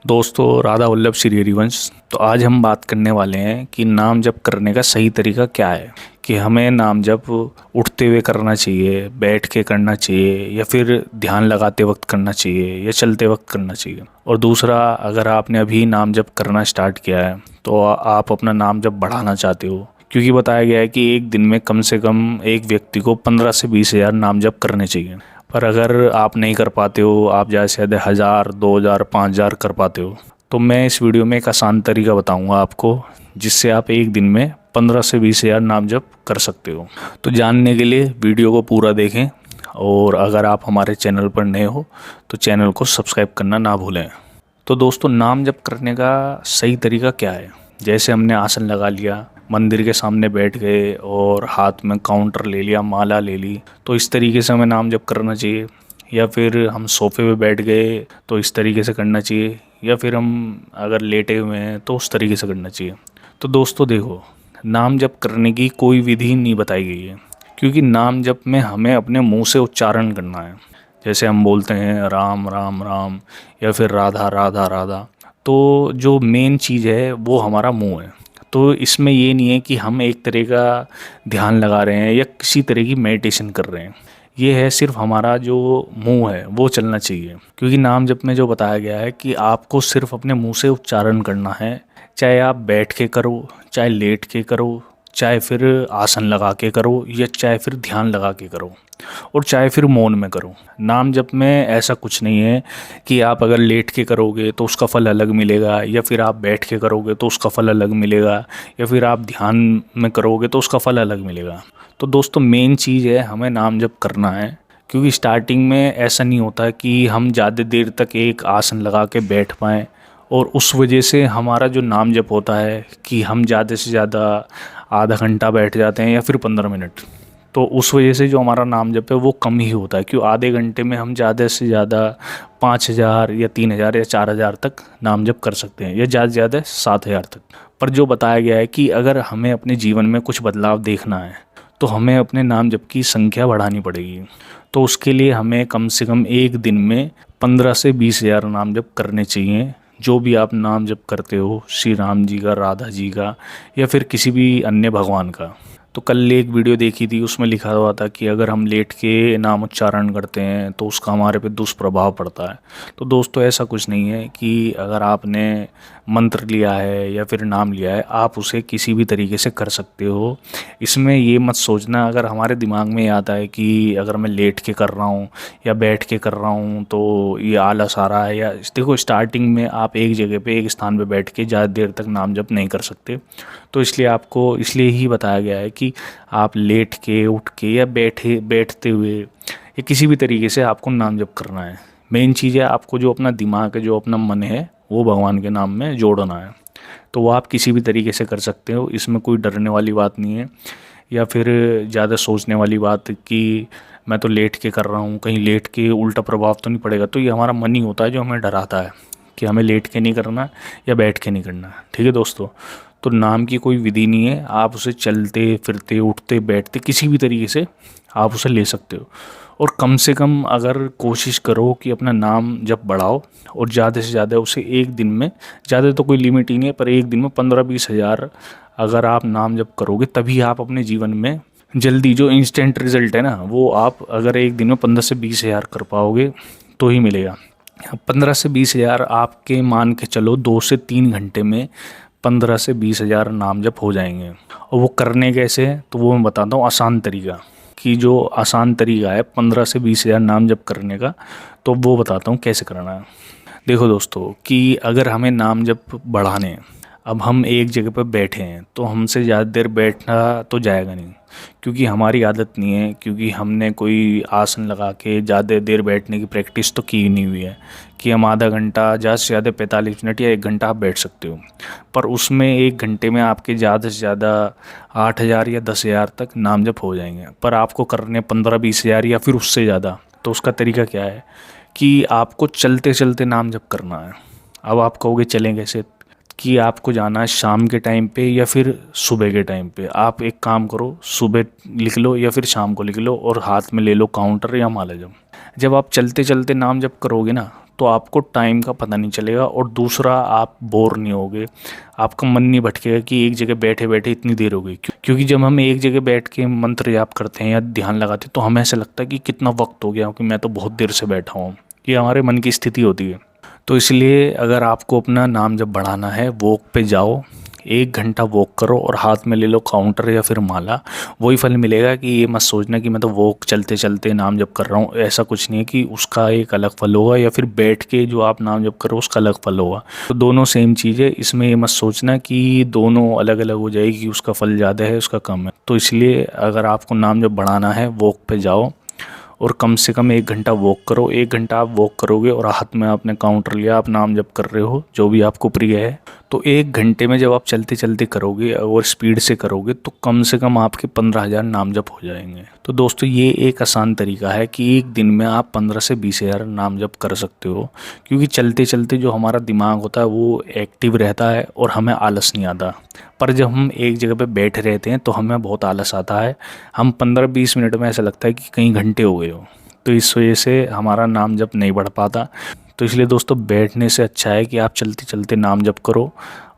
दोस्तों, राधा वल्लभ श्री हरिवंश। तो आज हम बात करने वाले हैं कि नाम जप करने का सही तरीका क्या है। कि हमें नाम जप उठते हुए करना चाहिए, बैठ के करना चाहिए, या फिर ध्यान लगाते वक्त करना चाहिए, या चलते वक्त करना चाहिए। और दूसरा, अगर आपने अभी नाम जप करना स्टार्ट किया है तो आप अपना नाम जप बढ़ाना चाहते हो, क्योंकि बताया गया है कि एक दिन में कम से कम एक व्यक्ति को 15 से 20 हज़ार नाम जप करने चाहिए। पर अगर आप नहीं कर पाते हो, आप ज़्यादा से ज़्यादा 1000, 2000, 5000 कर पाते हो, तो मैं इस वीडियो में एक आसान तरीका बताऊंगा आपको, जिससे आप एक दिन में 15 से 20 हज़ार नाम जप कर सकते हो। तो जानने के लिए वीडियो को पूरा देखें, और अगर आप हमारे चैनल पर नए हो तो चैनल को सब्सक्राइब करना ना भूलें। तो दोस्तों, नाम जप करने का सही तरीका क्या है। जैसे हमने आसन लगा लिया, मंदिर के सामने बैठ गए और हाथ में काउंटर ले लिया, माला ले ली, तो इस तरीके से हमें नाम जप करना चाहिए। या फिर हम सोफे पे बैठ गए तो इस तरीके से करना चाहिए। या फिर हम अगर लेटे हुए हैं तो उस तरीके से करना चाहिए। तो दोस्तों देखो, नाम जप करने की कोई विधि नहीं बताई गई है, क्योंकि नाम जप में हमें अपने मुंह से उच्चारण करना है। जैसे हम बोलते हैं राम राम राम, या फिर राधा राधा राधा। तो जो मेन चीज़ है वो हमारा मुंह है। तो इसमें ये नहीं है कि हम एक तरह का ध्यान लगा रहे हैं या किसी तरह की मेडिटेशन कर रहे हैं। ये है सिर्फ हमारा जो मुंह है वो चलना चाहिए, क्योंकि नाम जप में जो बताया गया है कि आपको सिर्फ अपने मुंह से उच्चारण करना है। चाहे आप बैठ के करो, चाहे लेट के करो, चाहे फिर आसन लगा के करो, या चाहे फिर ध्यान लगा के करो, और चाहे फिर मौन में करो। नाम जप में ऐसा कुछ नहीं है कि आप अगर लेट के करोगे तो उसका फल अलग मिलेगा, या फिर आप बैठ के करोगे तो उसका फल अलग मिलेगा, या फिर आप ध्यान में करोगे तो उसका फल अलग मिलेगा। तो दोस्तों, मेन चीज़ है हमें नाम जप करना है। क्योंकि स्टार्टिंग में ऐसा नहीं होता कि हम ज़्यादा देर तक एक आसन लगा के बैठ पाएँ, और उस वजह से हमारा जो नाम जप होता है कि हम ज़्यादा से ज़्यादा आधा घंटा बैठ जाते हैं या फिर 15 मिनट। तो उस वजह से जो हमारा नाम जप है वो कम ही होता है। क्यों, आधे घंटे में हम ज़्यादा से ज़्यादा 5000 या 3000 या 4000 तक नाम जप कर सकते हैं, या ज़्यादा से ज़्यादा 7000 तक। पर जो बताया गया है कि अगर हमें अपने जीवन में कुछ बदलाव देखना है तो हमें अपने नाम जप की संख्या बढ़ानी पड़ेगी। तो उसके लिए हमें कम से कम एक दिन में 15 से 20 हज़ार नाम जप करने चाहिए। जो भी आप नाम जप करते हो, श्री राम जी का, राधा जी का, या फिर किसी भी अन्य भगवान का। तो कल एक वीडियो देखी थी, उसमें लिखा हुआ था कि अगर हम लेट के नाम उच्चारण करते हैं तो उसका हमारे पे दुष्प्रभाव पड़ता है। तो दोस्तों, ऐसा कुछ नहीं है कि अगर आपने मंत्र लिया है या फिर नाम लिया है, आप उसे किसी भी तरीके से कर सकते हो। इसमें ये मत सोचना, अगर हमारे दिमाग में आता है कि अगर मैं लेट के कर रहा हूँ या बैठ के कर रहा हूँ तो ये आलस आ रहा है। या देखो, स्टार्टिंग में आप एक जगह पे, एक स्थान पे बैठ के ज़्यादा देर तक नाम जप नहीं कर सकते। तो इसलिए आपको इसलिए ही बताया गया है कि आप लेट के, उठ के, या बैठते हुए, या किसी भी तरीके से आपको नाम जप करना है। मेन चीज़ है आपको जो अपना दिमाग है, जो अपना मन है, वो भगवान के नाम में जोड़ना है। तो वो आप किसी भी तरीके से कर सकते हो, इसमें कोई डरने वाली बात नहीं है, या फिर ज़्यादा सोचने वाली बात कि मैं तो लेट के कर रहा हूँ, कहीं लेट के उल्टा प्रभाव तो नहीं पड़ेगा। तो ये हमारा मन ही होता है जो हमें डराता है कि हमें लेट के नहीं करना या बैठ के नहीं करना। ठीक है दोस्तों, तो नाम की कोई विधि नहीं है, आप उसे चलते फिरते, उठते बैठते, किसी भी तरीके से आप उसे ले सकते हो। और कम से कम अगर कोशिश करो कि अपना नाम जब बढ़ाओ, और ज़्यादा से ज़्यादा उसे एक दिन में, ज़्यादा तो कोई लिमिट ही नहीं है, पर एक दिन में 15-20 हज़ार अगर आप नाम जब करोगे, तभी आप अपने जीवन में जल्दी, जो इंस्टेंट रिजल्ट है ना, वो आप अगर एक दिन में 15 से 20 हज़ार कर पाओगे तो ही मिलेगा। 15 से 20 हज़ार आपके, मान के चलो 2 से 3 घंटे में 15 से 20 हज़ार नाम जप हो जाएंगे। और वो करने कैसे है तो वो मैं बताता हूँ आसान तरीका। कि जो आसान तरीका है 15 से 20 हज़ार नाम जप करने का, तो वो बताता हूँ कैसे करना है। देखो दोस्तों, कि अगर हमें नाम जप बढ़ाने हैं, अब हम एक जगह पर बैठे हैं तो हमसे ज़्यादा देर बैठना तो जाएगा नहीं, क्योंकि हमारी आदत नहीं है। क्योंकि हमने कोई आसन लगा के ज़्यादा देर बैठने की प्रैक्टिस तो की नहीं हुई है कि हम आधा घंटा, ज़्यादा से ज़्यादा 45 मिनट या 1 घंटा आप बैठ सकते हो। पर उसमें 1 घंटे में आपके ज़्यादा से ज़्यादा 8000 या 10,000 तक नाम जप हो जाएंगे। पर आपको करने 15-20 हज़ार या फिर उससे ज़्यादा। तो उसका तरीका क्या है कि आपको चलते चलते नाम जप करना है। अब आप कहोगे चलें कैसे, कि आपको जाना है शाम के टाइम पे या फिर सुबह के टाइम पे। आप एक काम करो, सुबह लिख लो या फिर शाम को लिख लो, और हाथ में ले लो काउंटर या माला जप। जब आप चलते चलते नाम जप करोगे ना, तो आपको टाइम का पता नहीं चलेगा, और दूसरा आप बोर नहीं होगे, आपका मन नहीं भटकेगा कि एक जगह बैठे बैठे इतनी देर हो गई। क्योंकि जब हम एक जगह बैठ के मंत्र जाप करते हैं या ध्यान लगाते हैं तो हमें ऐसा लगता है कि कितना वक्त हो गया, कि मैं तो बहुत देर से बैठा हूँ। ये हमारे मन की स्थिति होती है। तो इसलिए अगर आपको अपना नाम जब बढ़ाना है, वॉक पे जाओ, 1 घंटा वॉक करो और हाथ में ले लो काउंटर या फिर माला। वही फल मिलेगा। कि ये मत सोचना कि मैं तो वॉक चलते चलते नाम जप कर रहा हूँ, ऐसा कुछ नहीं है। कि उसका एक अलग फल होगा या फिर बैठ के जो आप नाम जप करो उसका अलग फल होगा। तो दोनों सेम चीज़ है। इसमें ये मत सोचना कि दोनों अलग अलग हो जाएगी, उसका फल ज़्यादा है उसका कम है। तो इसलिए अगर आपको नाम जप बढ़ाना है, वॉक पे जाओ और कम से कम 1 घंटा वॉक करो। 1 घंटा आप वॉक करोगे और हाथ में आपने काउंटर लिया, आप नाम जप कर रहे हो जो भी आपको प्रिय है, तो 1 घंटे में जब आप चलते चलते करोगे और स्पीड से करोगे तो कम से कम आपके 15,000 नाम जप हो जाएंगे। तो दोस्तों ये एक आसान तरीका है कि एक दिन में आप 15 से 20,000 नाम जप कर सकते हो। क्योंकि चलते चलते जो हमारा दिमाग होता है वो एक्टिव रहता है और हमें आलस नहीं आता। पर जब हम एक जगह पे बैठे रहते हैं तो हमें बहुत आलस आता है। हम 15-20 मिनट में ऐसा लगता है कि कई घंटे हो गए हो। तो इस वजह से हमारा नाम जप नहीं बढ़ पाता। तो इसलिए दोस्तों बैठने से अच्छा है कि आप चलते चलते नाम जप करो।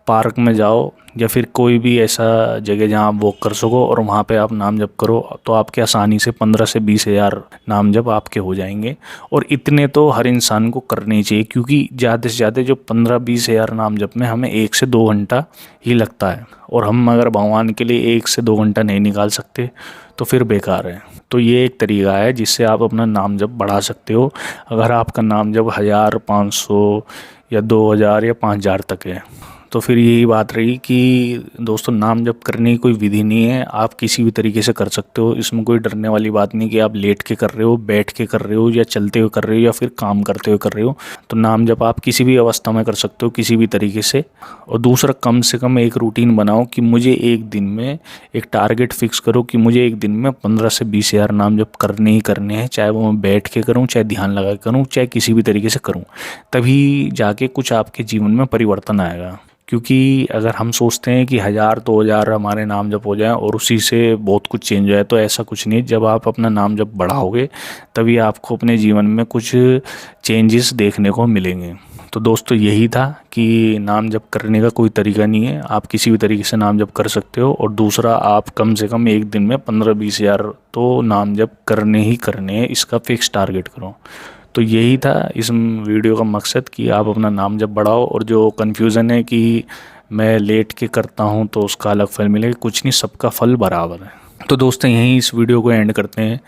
पार्क में जाओ या फिर कोई भी ऐसा जगह जहाँ आप वॉक कर सको और वहाँ पे आप नाम जप करो, तो आपके आसानी से 15 से 20,000 नाम जप आपके हो जाएंगे। और इतने तो हर इंसान को करने ही चाहिए। क्योंकि ज़्यादा से ज़्यादा जो 15-20,000 नाम जप में हमें 1 से 2 घंटा ही लगता है, और हम अगर भगवान के लिए 1 से 2 घंटा नहीं निकाल सकते तो फिर बेकार है। तो ये एक तरीका है जिससे आप अपना नाम जप बढ़ा सकते हो। अगर आपका नाम जप 1000, 500 या 2000 या 5000 तक है तो फिर यही बात रही कि दोस्तों नाम जप करने की कोई विधि नहीं है, आप किसी भी तरीके से कर सकते हो। इसमें कोई डरने वाली बात नहीं कि आप लेट के कर रहे हो, बैठ के कर रहे हो, या चलते हुए कर रहे हो, या फिर काम करते हुए कर रहे हो। तो नाम जप आप किसी भी अवस्था में कर सकते हो, किसी भी तरीके से। और दूसरा, कम से कम एक रूटीन बनाओ कि मुझे एक दिन में एक टारगेट फिक्स करो कि मुझे एक दिन में 15 से 20,000 नाम जप करने ही करने हैं। चाहे वो मैं बैठ के करूँ, चाहे ध्यान लगा के करूँ, चाहे किसी भी तरीके से करूँ। तभी जाके कुछ आपके जीवन में परिवर्तन आएगा। क्योंकि अगर हम सोचते हैं कि 1000, 2000 हमारे नाम जप हो जाए और उसी से बहुत कुछ चेंज हो जाए, तो ऐसा कुछ नहीं। जब आप अपना नाम जप बढ़ाओगे तभी आपको अपने जीवन में कुछ चेंजेस देखने को मिलेंगे। तो दोस्तों यही था कि नाम जप करने का कोई तरीका नहीं है, आप किसी भी तरीके से नाम जप कर सकते हो। और दूसरा, आप कम से कम एक दिन में 15-20,000 तो नाम जप करने ही करने हैं, इसका फिक्स टारगेट करो। तो यही था इस वीडियो का मकसद कि आप अपना नाम जप बढ़ाओ। और जो कन्फ्यूज़न है कि मैं लेट के करता हूँ तो उसका अलग फल मिलेगा, कुछ नहीं, सबका फल बराबर है। तो दोस्तों यहीं इस वीडियो को एंड करते हैं।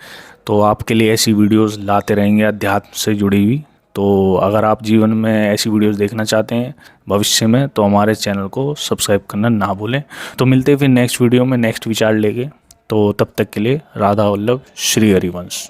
तो आपके लिए ऐसी वीडियोस लाते रहेंगे अध्यात्म से जुड़ी हुई। तो अगर आप जीवन में ऐसी वीडियोस देखना चाहते हैं भविष्य में तो हमारे चैनल को सब्सक्राइब करना ना भूलें। तो मिलते हैं फिर नेक्स्ट वीडियो में नेक्स्ट विचार लेके। तो तब तक के लिए राधा वल्लभ, श्री हरिवंश।